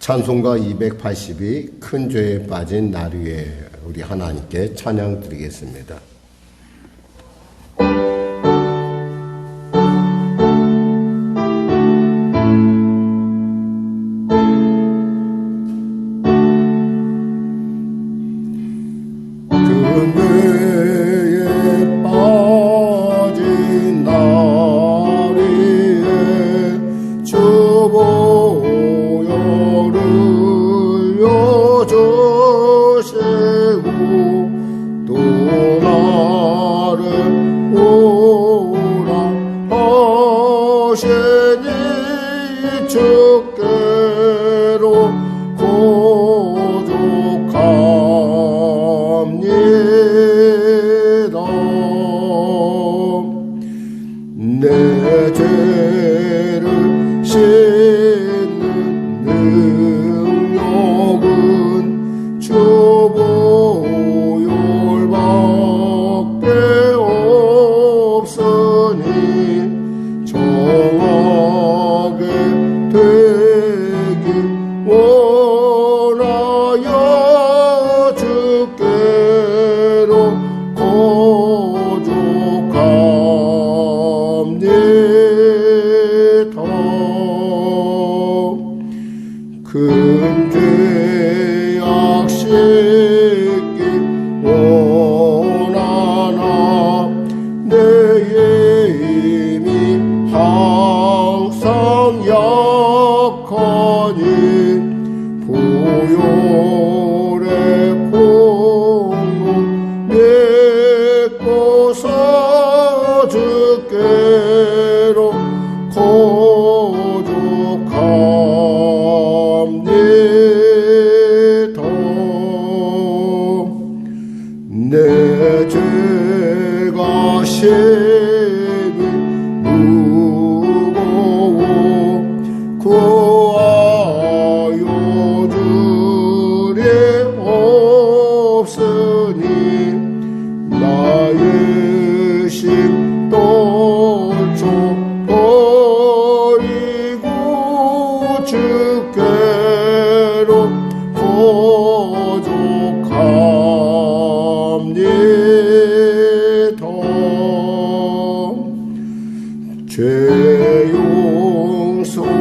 찬송가 282 큰 죄에 빠진 날 위에 우리 하나님께 찬양 드리겠습니다. 내 죄를 씻는 능력은 주 보혈밖에 없으니 정하게 되기 원하여 주께로 큰 죄악 씻기 원하나 내 힘이 항상 약하니 보혈의 공로 믿고서 주께로 내 죄가 심히 무거워 구하여 주리 없으니 나의 심 떨쳐 버리고 주께로 죄 용서하여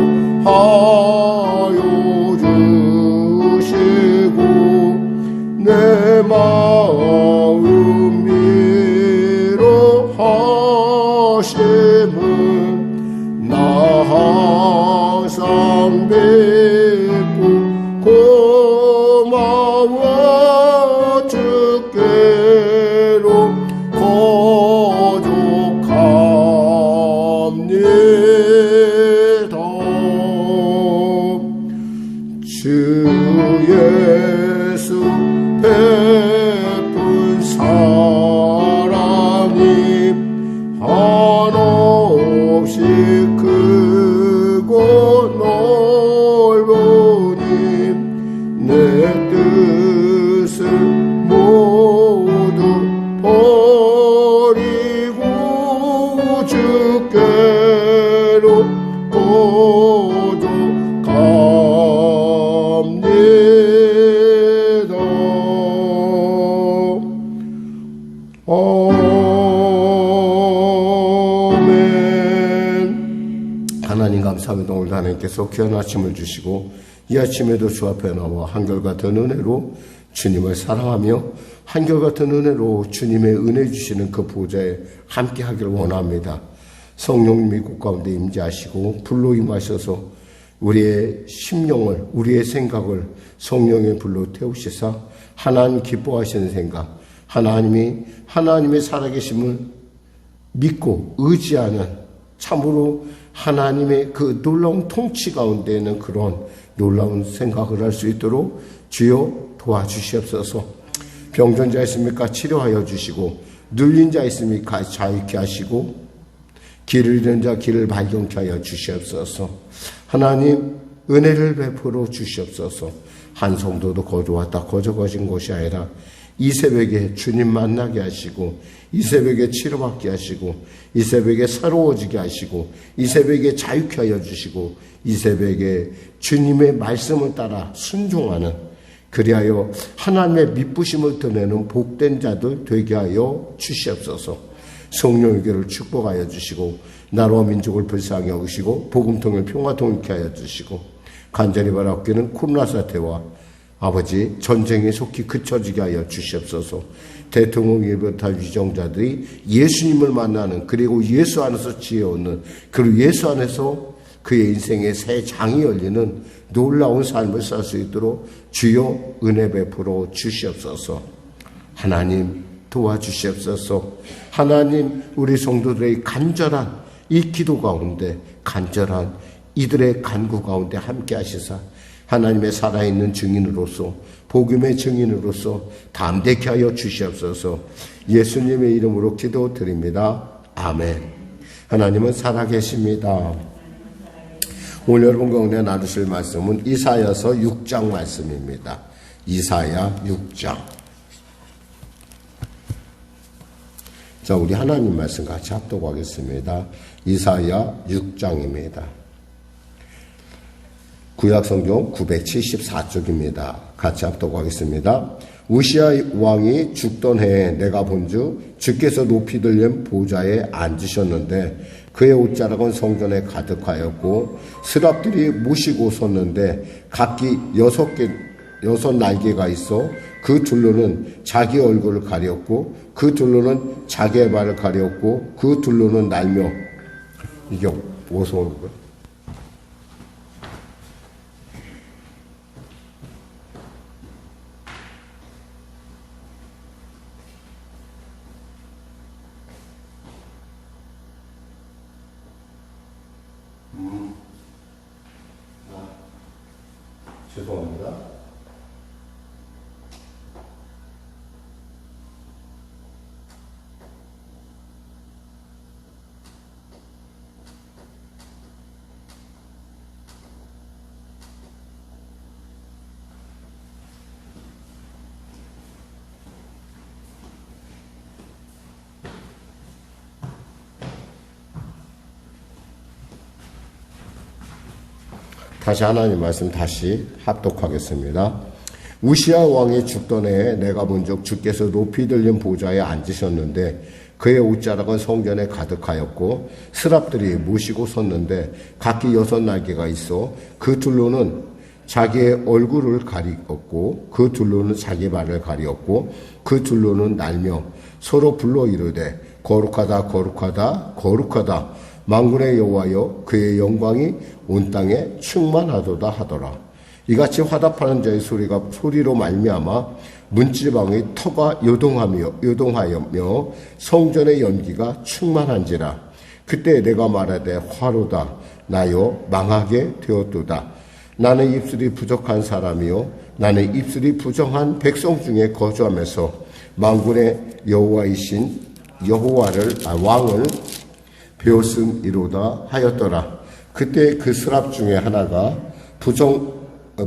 주시고 내 마음 위로하심은 나 항상 믿고 고마워 주께로 주 예수 베푼 사랑이 한없이 크고 넓으니 내 뜻을 모두 버리고 주께로 아멘. 하나님 감사합니다. 오늘도 하나님께서 귀한 아침을 주시고 이 아침에도 주 앞에 나와 한결같은 은혜로 주님을 사랑하며 한결같은 은혜로 주님의 은혜 주시는 그 보좌에 함께 하기를 원합니다. 성령님이 곳 가운데 임재하시고 불로 임하셔서 우리의 심령을, 우리의 생각을 성령의 불로 태우시사 하나님 기뻐하시는 생각, 하나님의 살아계심을 믿고 의지하는 참으로 하나님의 그 놀라운 통치 가운데에는 그런 놀라운 생각을 할 수 있도록 주여 도와주시옵소서. 병든 자 있습니까? 치료하여 주시고, 눌린 자 있습니까? 자유케 하시고, 길을 잃은 자 길을 발견케 하여 주시옵소서. 하나님 은혜를 베풀어 주시옵소서. 한 성도도 거저 왔다 거저 거진 곳이 아니라 이 새벽에 주님 만나게 하시고, 이 새벽에 치료받게 하시고, 이 새벽에 새로워지게 하시고, 이 새벽에 자유케 하여 주시고, 이 새벽에 주님의 말씀을 따라 순종하는, 그리하여 하나님의 미쁘심을 드러내는 복된 자들 되게 하여 주시옵소서. 성령의 교를 축복하여 주시고, 나라와 민족을 불쌍히 여기시고, 복음통일 평화통일케 하여 주시고, 간절히 바라옵기는 코로나 사태와 아버지 전쟁이 속히 그쳐지게 하여 주시옵소서. 대통령을 비롯한 위정자들이 예수님을 만나는, 그리고 예수 안에서 지혜 얻는, 그리고 예수 안에서 그의 인생의 새 장이 열리는 놀라운 삶을 살 수 있도록 주여 은혜 베풀어 주시옵소서. 하나님 도와주시옵소서. 하나님, 우리 성도들의 간절한 이 기도 가운데, 간절한 이들의 간구 가운데 함께 하시사 하나님의 살아있는 증인으로서, 복음의 증인으로서 담대케 하여 주시옵소서. 예수님의 이름으로 기도드립니다. 아멘. 하나님은 살아계십니다. 오늘 여러분 가운데 나누실 말씀은 이사야서 6장 말씀입니다. 이사야 6장. 자, 우리 하나님 말씀 같이 합독하겠습니다. 이사야 6장입니다. 구약성경 974쪽입니다. 같이 합독하겠습니다. 우시야 왕이 죽던 해에 내가 본즉 주께서 높이 들린 보좌에 앉으셨는데 그의 옷자락은 성전에 가득하였고 스랍들이 모시고 섰는데 각기 6 날개가 있어 그 둘로는 자기 얼굴을 가렸고 그 둘로는 자기의 발을 가렸고 그 둘로는 날며, 이게 무엇을 하는 거야? 죄송합니다. 다시 하나님 말씀 다시 합독하겠습니다. 우시야 왕이 죽던 해에 내가 본즉 주께서 높이 들린 보좌에 앉으셨는데 그의 옷자락은 성전에 가득하였고 스랍들이 모시고 섰는데 각기 6 날개가 있어 그 둘로는 자기의 얼굴을 가리었고 그 둘로는 자기 발을 가리었고 그 둘로는 날며 서로 불러 이르되 거룩하다 거룩하다 거룩하다 만군의 여호와여 그의 영광이 온 땅에 충만하도다 하더라. 이같이 화답하는 자의 소리로 말미암아 문지방의 터가 요동하여 성전의 연기가 충만한지라. 그때 내가 말하되 화로다 나여 망하게 되었도다. 나는 입술이 부족한 사람이요 나는 입술이 부정한 백성 중에 거주하면서 만군의 여호와이신 왕을 배웠음이로다 하였더라. 그때 그 스랍 중에 하나가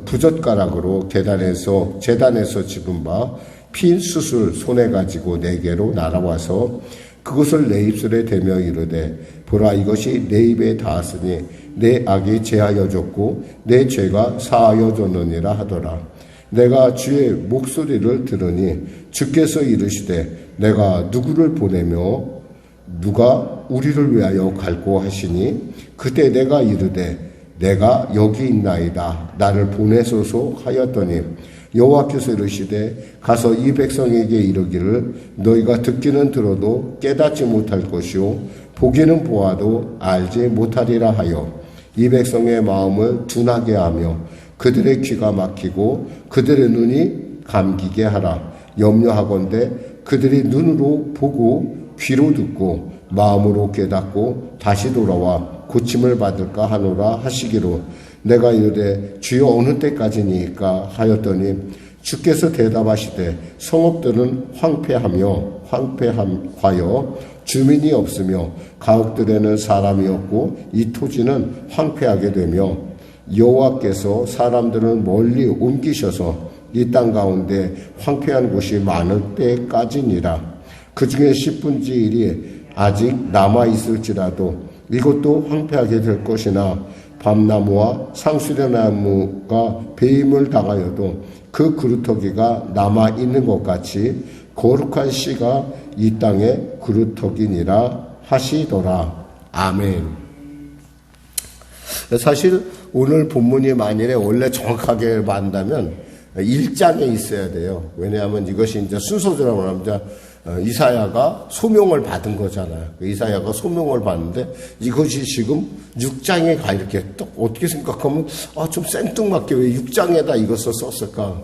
부젓가락으로 제단에서 집은 바 핀 숯을 손에 가지고 내게로 날아와서 그것을 내 입술에 대며 이르되 보라 이것이 내 입에 닿았으니 내 악이 제하여졌고 내 죄가 사하여졌느니라 하더라. 내가 주의 목소리를 들으니 주께서 이르시되 내가 누구를 보내며 누가 우리를 위하여 갈고 하시니 그때 내가 이르되 내가 여기 있나이다 나를 보내소서 하였더니 여호와께서 이르시되 가서 이 백성에게 이르기를 너희가 듣기는 들어도 깨닫지 못할 것이요 보기는 보아도 알지 못하리라 하여 이 백성의 마음을 둔하게 하며 그들의 귀가 막히고 그들의 눈이 감기게 하라. 염려하건대 그들이 눈으로 보고 귀로 듣고 마음으로 깨닫고 다시 돌아와 고침을 받을까 하노라 하시기로 내가 이르되 주여 어느 때까지니까 하였더니 주께서 대답하시되 성읍들은 황폐하여 주민이 없으며 가옥들에는 사람이 없고 이 토지는 황폐하게 되며 여호와께서 사람들을 멀리 옮기셔서 이 땅 가운데 황폐한 곳이 많을 때까지니라. 그 중에 10분의 1이 아직 남아있을지라도 이것도 황폐하게 될 것이나 밤나무와 상수려나무가 배임을 당하여도 그 그루터기가 남아있는 것 같이 거룩한 씨가 이 땅의 그루터기니라 하시더라. 아멘. 사실 오늘 본문이 만일에 원래 정확하게 말한다면 1장에 있어야 돼요. 왜냐하면 이것이 이제 순서대로 하면 이사야가 소명을 받은 거잖아요. 이사야가 소명을 받는데 이것이 지금 6장에 가 이렇게 또 어떻게 생각하면 좀 생뚱맞게 왜 6장에다 이것을 썼을까?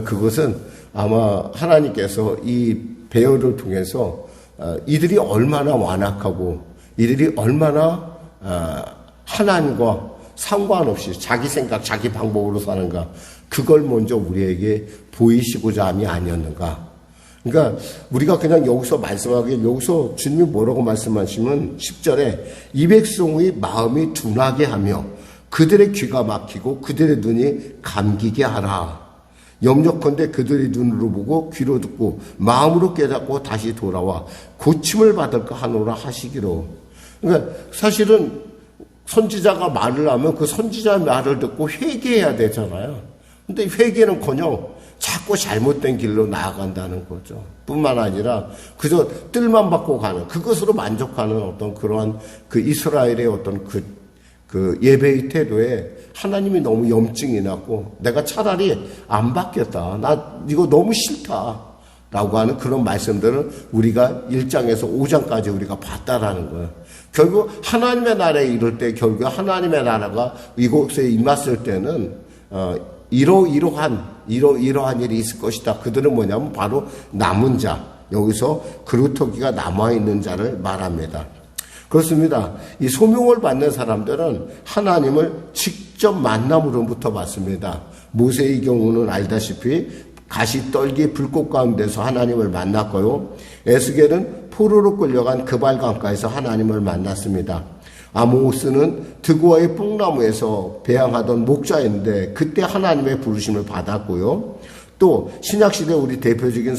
그것은 아마 하나님께서 이 배열을 통해서 이들이 얼마나 완악하고 이들이 얼마나 하나님과 상관없이 자기 생각, 자기 방법으로 사는가, 그걸 먼저 우리에게 보이시고자 함이 아니었는가. 그러니까 우리가 그냥 여기서 말씀하기에 여기서 주님이 뭐라고 말씀하시면 10절에 이 백성의 마음이 둔하게 하며 그들의 귀가 막히고 그들의 눈이 감기게 하라. 염려컨대 그들의 눈으로 보고 귀로 듣고 마음으로 깨닫고 다시 돌아와 고침을 받을까 하노라 하시기로. 그러니까 사실은 선지자가 말을 하면 그 선지자의 말을 듣고 회개해야 되잖아요. 근데 회개는커녕 자꾸 잘못된 길로 나아간다는 거죠. 뿐만 아니라 그저 뜰만 받고 가는, 그것으로 만족하는 어떤 그러한 그 이스라엘의 어떤 그 예배의 태도에 하나님이 너무 염증이 났고 내가 차라리 안 받겠다. 나 이거 너무 싫다. 라고 하는 그런 말씀들을 우리가 1장에서 5장까지 우리가 봤다라는 거예요. 결국 하나님의 나라에 이를 때 결국 하나님의 나라가 이곳에 임했을 때는 이러한 일이 있을 것이다. 그들은 뭐냐면 바로 남은 자, 여기서 그루터기가 남아있는 자를 말합니다. 그렇습니다. 이 소명을 받는 사람들은 하나님을 직접 만남으로부터 받습니다. 모세의 경우는 알다시피 가시떨기 불꽃 가운데서 하나님을 만났고요. 에스겔은 포로로 끌려간 그발강가에서 하나님을 만났습니다. 아모스는 드고아의 뽕나무에서 배양하던 목자인데 그때 하나님의 부르심을 받았고요. 또 신약시대 우리 대표적인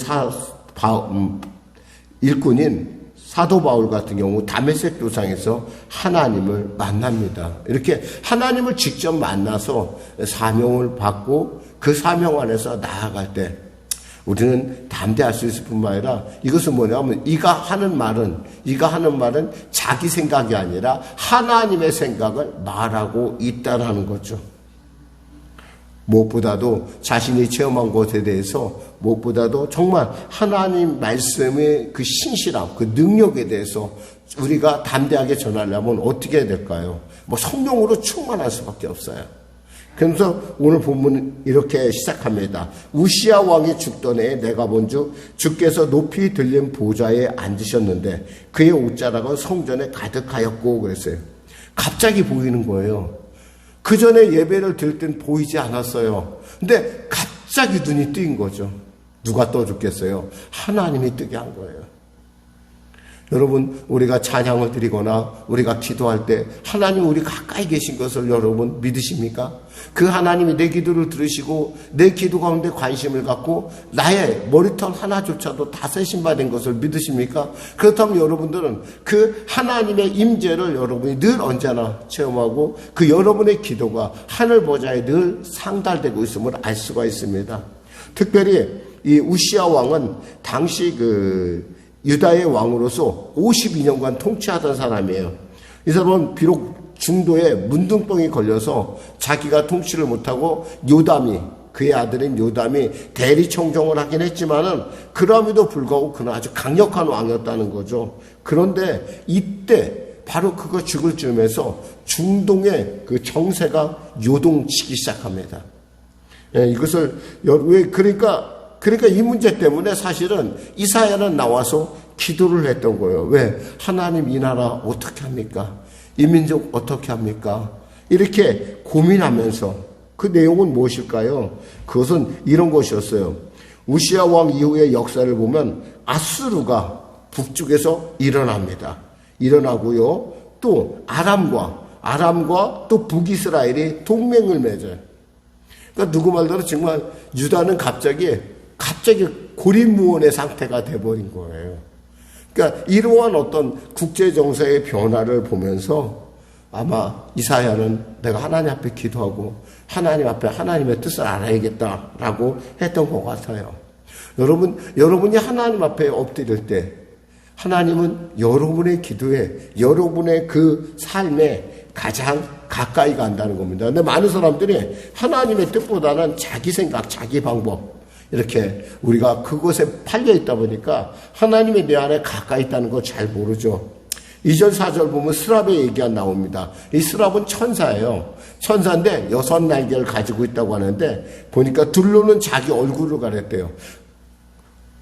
일꾼인 사도 바울 같은 경우 다메섹 도상에서 하나님을 만납니다. 이렇게 하나님을 직접 만나서 사명을 받고 그 사명 안에서 나아갈 때 우리는 담대할 수 있을 뿐만 아니라 이것은 뭐냐면 이가 하는 말은 자기 생각이 아니라 하나님의 생각을 말하고 있다라는 거죠. 무엇보다도 자신이 체험한 것에 대해서 무엇보다도 정말 하나님 말씀의 그 신실함, 그 능력에 대해서 우리가 담대하게 전하려면 어떻게 해야 될까요? 성령으로 충만할 수밖에 없어요. 그래서 오늘 본문은 이렇게 시작합니다. 우시야 왕이 죽던 해에 내가 본즉 주께서 높이 들린 보좌에 앉으셨는데 그의 옷자락은 성전에 가득하였고 그랬어요. 갑자기 보이는 거예요. 그 전에 예배를 드릴 땐 보이지 않았어요. 근데 갑자기 눈이 뜨인 거죠. 누가 떠줬겠어요? 하나님이 뜨게 한 거예요. 여러분, 우리가 찬양을 드리거나 우리가 기도할 때 하나님 우리 가까이 계신 것을 여러분 믿으십니까? 그 하나님이 내 기도를 들으시고 내 기도 가운데 관심을 갖고 나의 머리털 하나조차도 다 세심받은 것을 믿으십니까? 그렇다면 여러분들은 그 하나님의 임재를 여러분이 늘 언제나 체험하고 그 여러분의 기도가 하늘 보좌에 늘 상달되고 있음을 알 수가 있습니다. 특별히 이 우시야 왕은 당시 유다의 왕으로서 52년간 통치하던 사람이에요. 이 사람은 비록 중도에 문둥병이 걸려서 자기가 통치를 못하고 그의 아들인 요담이 대리청정을 하긴 했지만은 그럼에도 불구하고 그는 아주 강력한 왕이었다는 거죠. 그런데 이때 바로 그가 죽을 즈음에서 중동의 그 정세가 요동치기 시작합니다. 이것을 그러니까 이 문제 때문에 사실은 이사야는 나와서 기도를 했던 거예요. 왜? 하나님 이 나라 어떻게 합니까? 이 민족 어떻게 합니까? 이렇게 고민하면서 그 내용은 무엇일까요? 그것은 이런 것이었어요. 우시야 왕 이후의 역사를 보면 아수르가 북쪽에서 일어나고요. 또 아람과 또 북이스라엘이 동맹을 맺어요. 그러니까 누구 말대로 정말 유다는 갑자기 고립무원의 상태가 돼버린 거예요. 그러니까 이러한 어떤 국제 정세의 변화를 보면서 아마 이사야는 내가 하나님 앞에 기도하고 하나님 앞에 하나님의 뜻을 알아야겠다라고 했던 것 같아요. 여러분이 하나님 앞에 엎드릴 때 하나님은 여러분의 기도에, 여러분의 그 삶에 가장 가까이 간다는 겁니다. 근데 많은 사람들이 하나님의 뜻보다는 자기 생각, 자기 방법, 이렇게 우리가 그곳에 팔려 있다 보니까 하나님의 내 안에 가까이 있다는 거 잘 모르죠. 2절 4절 보면 스랍의 얘기가 나옵니다. 이 스랍은 천사예요. 천사인데 6날개를 가지고 있다고 하는데 보니까 둘로는 자기 얼굴을 가렸대요.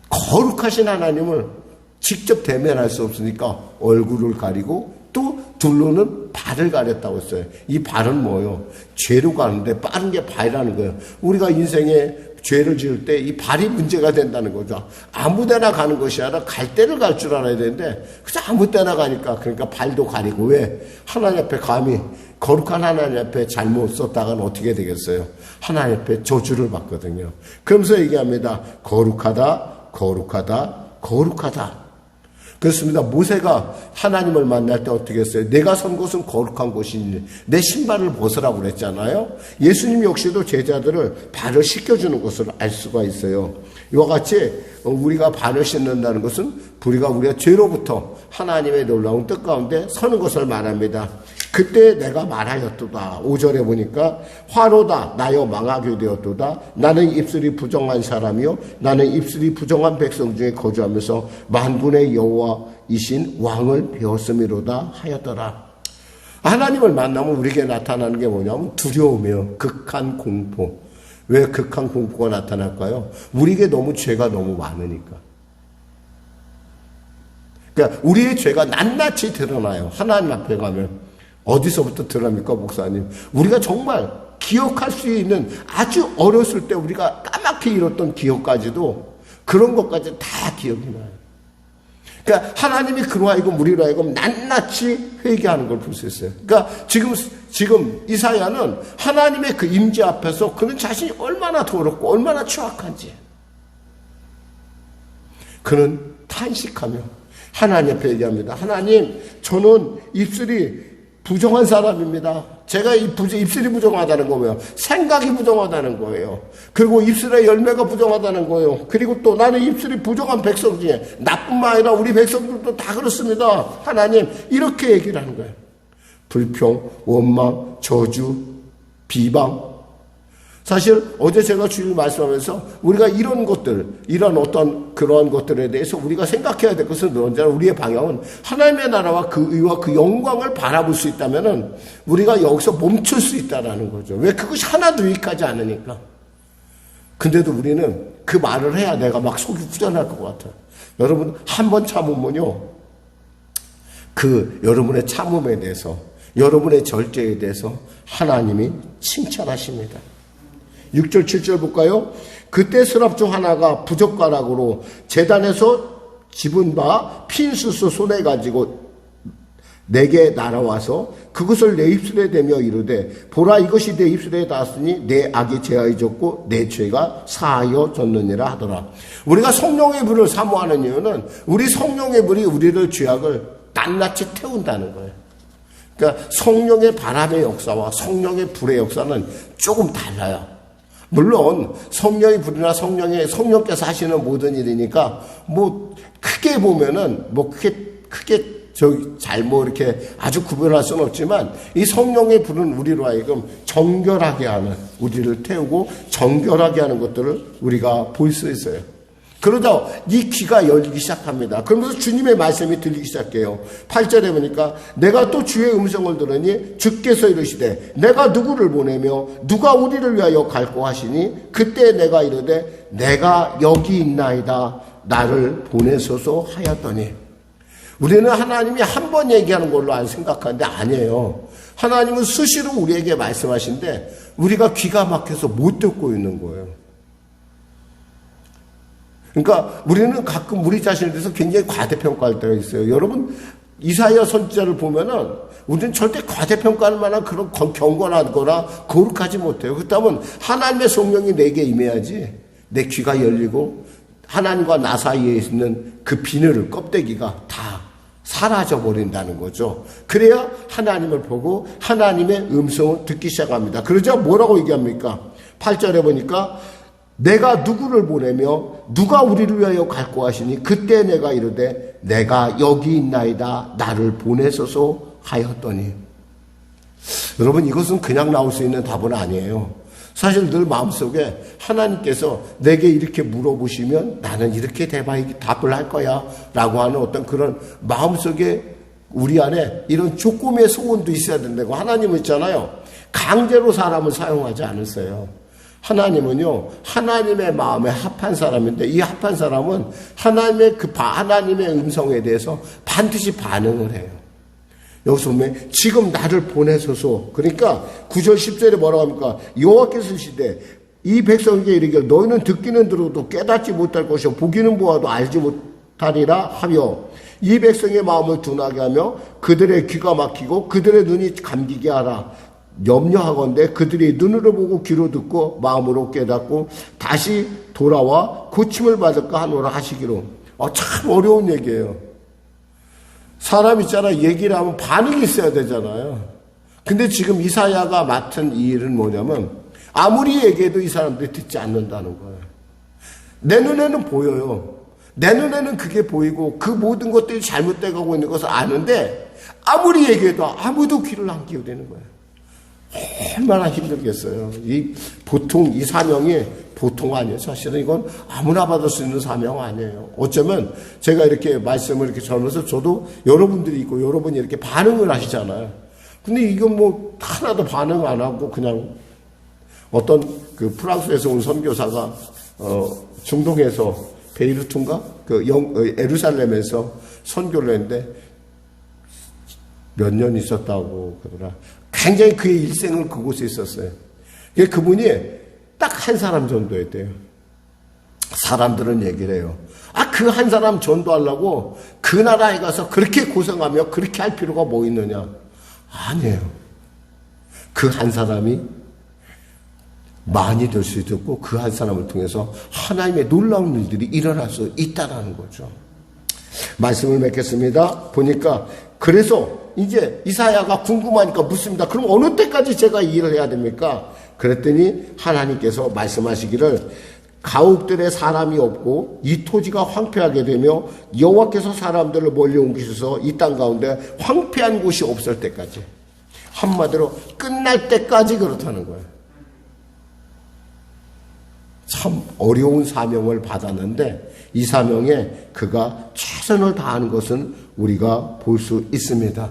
거룩하신 하나님을 직접 대면할 수 없으니까 얼굴을 가리고 또 둘로는 발을 가렸다고 했어요. 이 발은 뭐예요? 죄로 가는데 빠른 게 발이라는 거예요. 우리가 인생에 죄를 지을 때 이 발이 문제가 된다는 거죠. 아무 데나 가는 것이 아니라 갈 때를 갈 줄 알아야 되는데 그저 아무 데나 가니까 그러니까 발도 가리고 왜? 하나님 앞에 감히 거룩한 하나님 앞에 잘못 썼다가는 어떻게 되겠어요? 하나님 앞에 저주를 받거든요. 그러면서 얘기합니다. 거룩하다, 거룩하다, 거룩하다. 그렇습니다. 모세가 하나님을 만날 때 어떻게 했어요? 내가 선 곳은 거룩한 곳이니 내 신발을 벗으라고 그랬잖아요. 예수님 역시도 제자들을 발을 씻겨주는 것을 알 수가 있어요. 이와 같이 우리가 발을 씻는다는 것은 우리가 죄로부터 하나님의 놀라운 뜻 가운데 서는 것을 말합니다. 그때 내가 말하였도다. 5절에 보니까 화로다 나여 망하게 되었도다. 나는 입술이 부정한 사람이요 나는 입술이 부정한 백성 중에 거주하면서 만군의 여호와이신 왕을 배웠음이로다 하였더라. 하나님을 만나면 우리에게 나타나는 게 뭐냐면 두려움이요, 극한 공포. 왜 극한 공포가 나타날까요? 우리에게 죄가 너무 많으니까. 그러니까 우리의 죄가 낱낱이 드러나요. 하나님 앞에 가면. 어디서부터 드러납니까, 목사님? 우리가 정말 기억할 수 있는 아주 어렸을 때 우리가 까맣게 잃었던 기억까지도 그런 것까지 다 기억이 나요. 그러니까 하나님이 그로 하여금 우리로 하여금 낱낱이 회개하는 걸 볼 수 있어요. 그러니까 지금 이사야는 하나님의 그 임재 앞에서 그는 자신이 얼마나 더럽고 얼마나 추악한지 그는 탄식하며 하나님 앞에 얘기합니다. 하나님, 저는 입술이 부정한 사람입니다. 제가 입술이 부정하다는 거예요. 생각이 부정하다는 거예요. 그리고 입술의 열매가 부정하다는 거예요. 그리고 또 나는 입술이 부정한 백성 중에 나뿐만 아니라 우리 백성들도 다 그렇습니다. 하나님, 이렇게 얘기를 하는 거예요. 불평, 원망, 저주, 비방. 사실 어제 제가 주일 말씀하면서 우리가 이런 어떤 그러한 것들에 대해서 우리가 생각해야 될 것은 언제나 우리의 방향은 하나님의 나라와 그 의와 그 영광을 바라볼 수 있다면은 우리가 여기서 멈출 수 있다라는 거죠. 왜? 그것이 하나도 유익하지 않으니까. 근데도 우리는 그 말을 해야 내가 막 속이 후련할 것 같아요. 여러분, 한 번 참으면요, 여러분의 참음에 대해서, 여러분의 절제에 대해서 하나님이 칭찬하십니다. 6절 7절 볼까요? 그때 스랍 중 하나가 부젓가락으로 제단에서 집은 바 핀수수 손에 가지고 내게 날아와서 그것을 내 입술에 대며 이르되 보라, 이것이 내 입술에 닿았으니 내 악이 제하여졌고 내 죄가 사하여졌느니라 하더라. 우리가 성령의 불을 사모하는 이유는 우리 성령의 불이 우리를 죄악을 낱낱이 태운다는 거예요. 그러니까 성령의 바람의 역사와 성령의 불의 역사는 조금 달라요. 물론 성령의 불이나 성령께서 하시는 모든 일이니까 크게 보면은 크게 이렇게 아주 구별할 수는 없지만 이 성령의 불은 우리로 하여금 정결하게 하는, 우리를 태우고 정결하게 하는 것들을 우리가 볼 수 있어요. 그러다 이 귀가 열리기 시작합니다. 그러면서 주님의 말씀이 들리기 시작해요. 8절에 보니까 내가 또 주의 음성을 들으니 주께서 이르시되 내가 누구를 보내며 누가 우리를 위하여 갈고 하시니 그때 내가 이르되 내가 여기 있나이다, 나를 보내소서 하였더니. 우리는 하나님이 한 번 얘기하는 걸로 생각하는데 아니에요. 하나님은 수시로 우리에게 말씀하시는데 우리가 귀가 막혀서 못 듣고 있는 거예요. 그러니까 우리는 가끔 우리 자신에 대해서 굉장히 과대평가할 때가 있어요. 여러분, 이사야 선지자를 보면은 우리는 절대 과대평가할 만한 그런 경건하거나 거룩하지 못해요. 그렇다면 하나님의 성령이 내게 임해야지 내 귀가 열리고 하나님과 나 사이에 있는 그 비늘, 껍데기가 다 사라져 버린다는 거죠. 그래야 하나님을 보고 하나님의 음성을 듣기 시작합니다. 그러자 뭐라고 얘기합니까? 8절에 보니까 내가 누구를 보내며 누가 우리를 위하여 갈고 하시니 그때 내가 이르되 내가 여기 있나이다 나를 보내소서 하였더니. 여러분, 이것은 그냥 나올 수 있는 답은 아니에요. 사실 늘 마음속에 하나님께서 내게 이렇게 물어보시면 나는 이렇게 답을 할 거야 라고 하는 어떤 그런 마음속에 우리 안에 이런 조금의 소원도 있어야 된다고. 하나님은 있잖아요, 강제로 사람을 사용하지 않으세요. 하나님은요, 하나님의 마음에 합한 사람인데 이 합한 사람은 하나님의 음성에 대해서 반드시 반응을 해요. 여기서 보면 지금 나를 보내소서. 그러니까 9절 10절에 뭐라고 합니까? 여호와께서 이르시되 이 백성에게 이르기를 너희는 듣기는 들어도 깨닫지 못할 것이요 보기는 보아도 알지 못하리라 하며 이 백성의 마음을 둔하게 하며 그들의 귀가 막히고 그들의 눈이 감기게 하라. 염려하건대 그들이 눈으로 보고 귀로 듣고 마음으로 깨닫고 다시 돌아와 고침을 받을까 하노라 하시기로. 참 어려운 얘기예요. 사람 있잖아, 얘기를 하면 반응이 있어야 되잖아요. 근데 지금 이사야가 맡은 이 일은 뭐냐면 아무리 얘기해도 이 사람들이 듣지 않는다는 거예요. 내 눈에는 보여요. 내 눈에는 그게 보이고 그 모든 것들이 잘못돼 가고 있는 것을 아는데 아무리 얘기해도 아무도 귀를 안 기울이는 거예요. 얼마나 힘들겠어요. 보통 이 사명이 보통 아니에요. 사실은 이건 아무나 받을 수 있는 사명 아니에요. 어쩌면 제가 이렇게 말씀을 이렇게 전하면서 저도 여러분들이 있고 여러분이 이렇게 반응을 하시잖아요. 근데 이건 뭐 하나도 반응 안 하고 그냥 어떤 그 프랑스에서 온 선교사가 중동에서 베이루트인가 예루살렘에서 선교를 했는데 몇 년 있었다고 그러더라. 굉장히 그의 일생을 그곳에 있었어요. 그분이 딱 한 사람 전도했대요. 사람들은 얘기를 해요. 그 한 사람 전도하려고 그 나라에 가서 그렇게 고생하며 그렇게 할 필요가 뭐 있느냐. 아니에요. 그 한 사람이 많이 될 수도 있고 그 한 사람을 통해서 하나님의 놀라운 일들이 일어날 수 있다는 거죠. 말씀을 맺겠습니다. 보니까 그래서 이제 이사야가 궁금하니까 묻습니다. 그럼 어느 때까지 제가 이 일을 해야 됩니까? 그랬더니 하나님께서 말씀하시기를 가옥들에 사람이 없고 이 토지가 황폐하게 되며 여호와께서 사람들을 멀리 옮기셔서 이 땅 가운데 황폐한 곳이 없을 때까지, 한마디로 끝날 때까지 그렇다는 거예요. 참 어려운 사명을 받았는데 이 사명에 그가 최선을 다하는 것은 우리가 볼 수 있습니다.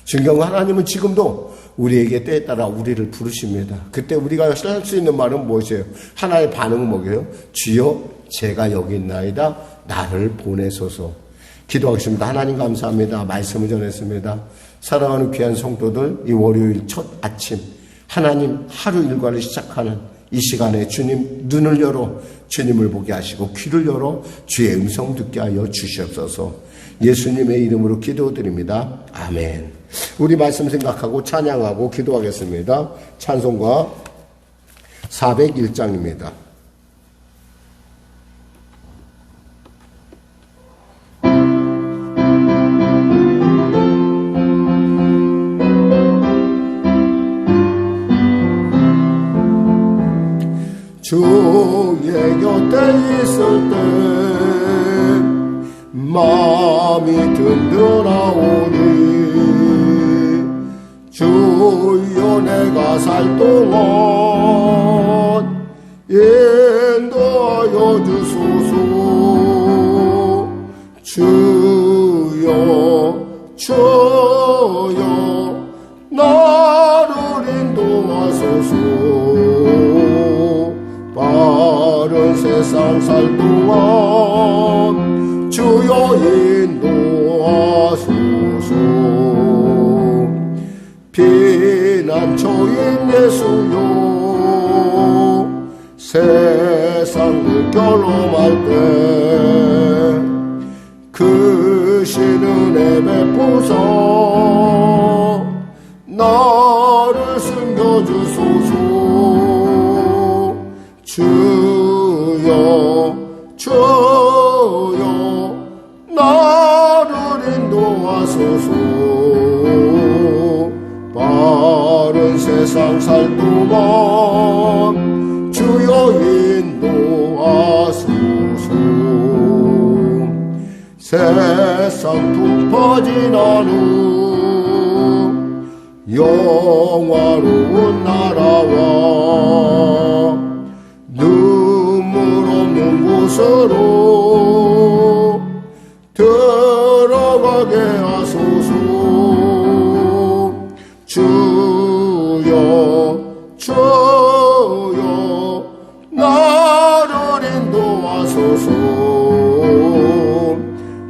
중요한 하나님은 지금도 우리에게 때에 따라 우리를 부르십니다. 그때 우리가 할 수 있는 말은 무엇이에요? 하나의 반응은 뭐예요? 주여 제가 여기 있나이다 나를 보내소서. 기도하겠습니다. 하나님 감사합니다. 말씀을 전했습니다. 사랑하는 귀한 성도들, 이 월요일 첫 아침 하나님 하루 일과를 시작하는 이 시간에 주님 눈을 열어 주님을 보게 하시고 귀를 열어 주의 음성 듣게 하여 주시옵소서. 예수님의 이름으로 기도드립니다. 아멘. 우리 말씀 생각하고 찬양하고 기도하겠습니다. 찬송가 401장입니다. 주의 곁에 있을 때 마음이 든든하오니 주여 내가 살 동안 인도하여 주소서. 주여 나를 인도하소서. 바른 세상 살 동안 주여 인도하소서. 피난처인 예수여 세상을 경험할 때 그 신 은혜 베푸사 나를 숨겨주소서. 주여 주여 나를 인도하소서. 바른 세상 살 동안 주여 인도하소서. 세상 풍 퍼진 하루 영화로운 나라와 눈물 없는 곳으로 들어가게 하소서. 주여 주여 나를 인도하소서.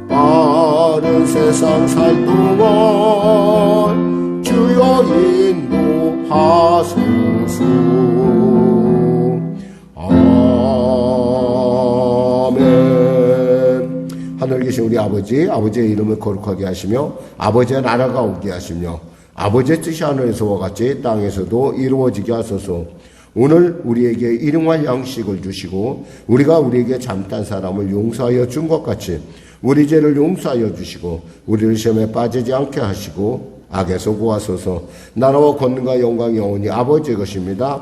빠른 세상 살 동안 주여 인도하소서. 아멘. 하늘 계신 우리 아버지, 아버지의 이름을 거룩하게 하시며 아버지의 나라가 오게 하시며 아버지의 뜻이 하늘에서와 같이 땅에서도 이루어지게 하소서. 오늘 우리에게 일용할 양식을 주시고 우리가 우리에게 잘못한 사람을 용서하여 준 것 같이 우리 죄를 용서하여 주시고 우리를 시험에 빠지지 않게 하시고 악에서 구하소서. 나라와 권능과 영광이 영원히 아버지의 것입니다.